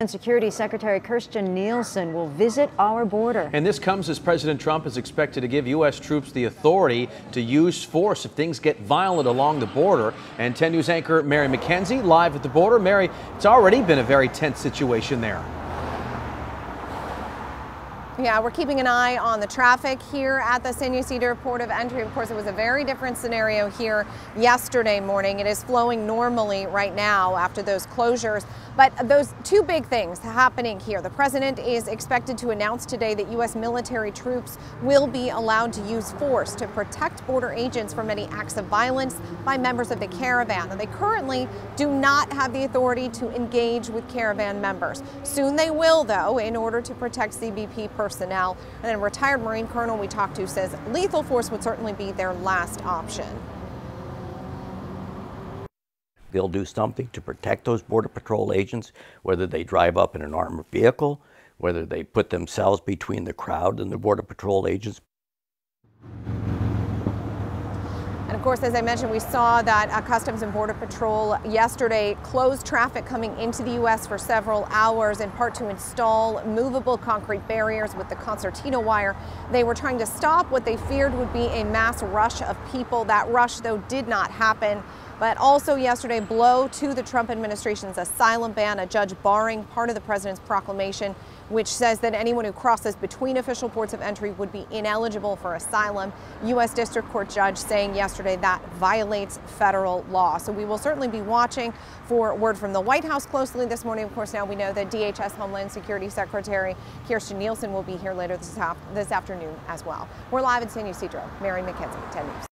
Security Secretary Kirstjen Nielsen will visit our border. And this comes as President Trump is expected to give U.S. troops the authority to use force if things get violent along the border. And 10 News anchor Mary McKenzie live at the border. Mary, it's already been a very tense situation there. Yeah, we're keeping an eye on the traffic here at the San Ysidro port of entry. Of course, it was a very different scenario here yesterday morning. It is flowing normally right now after those closures. But those two big things happening here. The president is expected to announce today that U.S. military troops will be allowed to use force to protect border agents from any acts of violence by members of the caravan. And they currently do not have the authority to engage with caravan members. Soon they will, though, in order to protect CBP personnel. And then a retired Marine colonel we talked to says lethal force would certainly be their last option. They'll do something to protect those Border Patrol agents, whether they drive up in an armored vehicle, whether they put themselves between the crowd and the Border Patrol agents. And of course, as I mentioned, we saw that Customs and Border Patrol yesterday closed traffic coming into the U.S. for several hours, in part to install movable concrete barriers with the concertina wire. They were trying to stop what they feared would be a mass rush of people. That rush, though, did not happen. But also yesterday, blow to the Trump administration's asylum ban, a judge barring part of the president's proclamation, which says that anyone who crosses between official ports of entry would be ineligible for asylum. U.S. District Court judge saying yesterday that violates federal law. So we will certainly be watching for word from the White House closely this morning. Of course, now we know that DHS Homeland Security Secretary Kirstjen Nielsen will be here later this afternoon as well. We're live in San Ysidro. Mary McKenzie, 10 News.